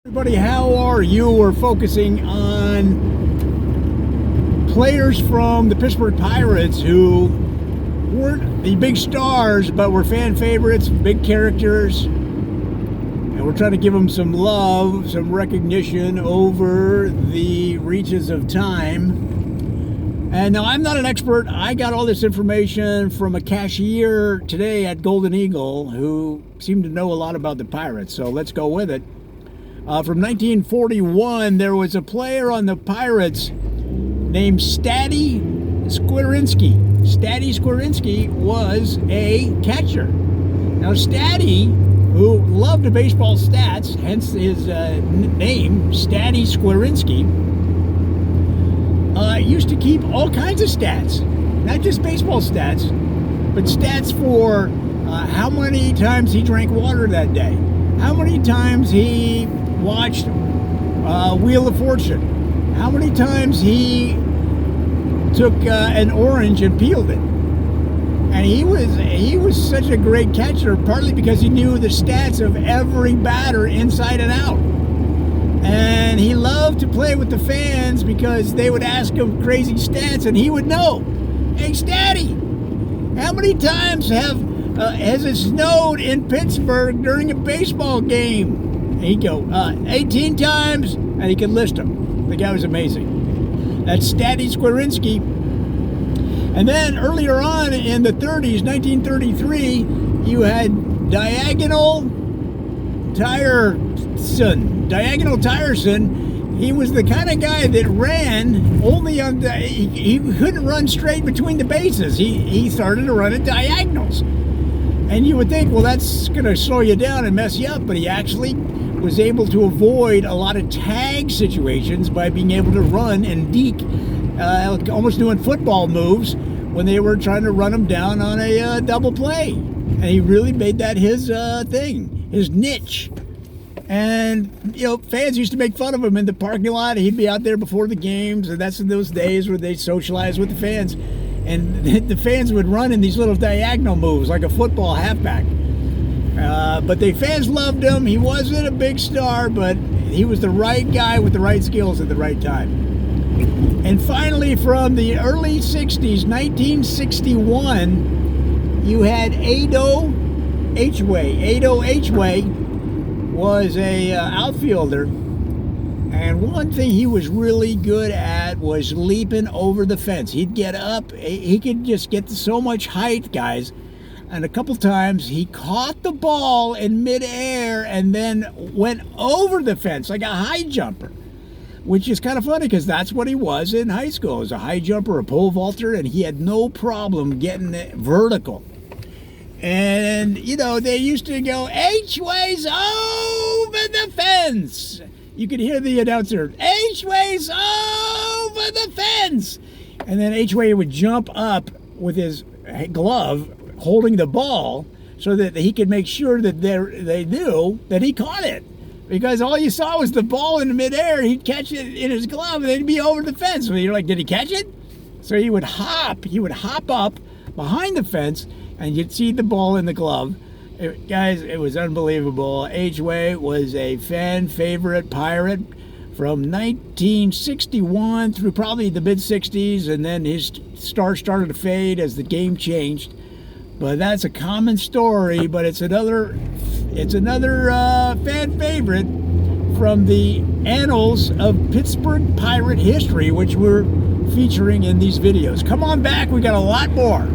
Everybody, how are you? We're focusing on players from the Pittsburgh Pirates who weren't the big stars, but were fan favorites, big characters, and we're trying to give them some love, some recognition over the reaches of time. And now, I'm not an expert. I got all this information from a cashier today at Golden Eagle who seemed to know a lot about the Pirates, so let's go with it. From 1941, there was a player on the Pirates named Statty Squarinsky. Statty Squarinsky was a catcher. Now, Statty, who loved baseball stats, hence his name, Statty Squarinsky, used to keep all kinds of stats. Not just baseball stats, but stats for how many times he drank water that day, how many times he watched Wheel of Fortune, how many times he took an orange and peeled it. And he was such a great catcher, partly because he knew the stats of every batter inside and out. And he loved to play with the fans because they would ask him crazy stats and he would know. Hey, Statty, how many times has it snowed in Pittsburgh during a baseball game? He'd go, 18 times, and he could list them. The guy was amazing. That's Statty Squarinsky. And then earlier on in the 30s, 1933, you had Diagonal Tyerson. He was the kind of guy that ran only on he couldn't run straight between the bases. He started to run at diagonals. And you would think, well, that's going to slow you down and mess you up, but he actually was able to avoid a lot of tag situations by being able to run and deke, almost doing football moves when they were trying to run him down on a double play. And he really made that his thing, his niche. And, fans used to make fun of him in the parking lot. He'd be out there before the games, and that's in those days where they socialized with the fans. And the fans would run in these little diagonal moves like a football halfback. But the fans loved him. He wasn't a big star, but he was the right guy with the right skills at the right time. And finally, from the early 60s, 1961, you had Ado H-Way. Ado H-Way was a outfielder. And one thing he was really good at was leaping over the fence. He'd get up. He could just get so much height, guys. And a couple times he caught the ball in midair and then went over the fence like a high jumper, which is kind of funny because that's what he was in high school. He was a high jumper, a pole vaulter, and he had no problem getting it vertical. And, they used to go, H-Way's over the fence. You could hear the announcer, H-Way's over the fence. And then H-Way would jump up with his glove holding the ball so that he could make sure that they knew that he caught it. Because all you saw was the ball in midair. He'd catch it in his glove and it'd be over the fence. So you're like, did he catch it? So he would hop up behind the fence and you'd see the ball in the glove. Guys, it was unbelievable. H-Way was a fan favorite Pirate from 1961 through probably the mid-60s, and then his star started to fade as the game changed. But that's a common story, but it's another fan favorite from the annals of Pittsburgh Pirate history, which we're featuring in these videos. Come on back, we got a lot more.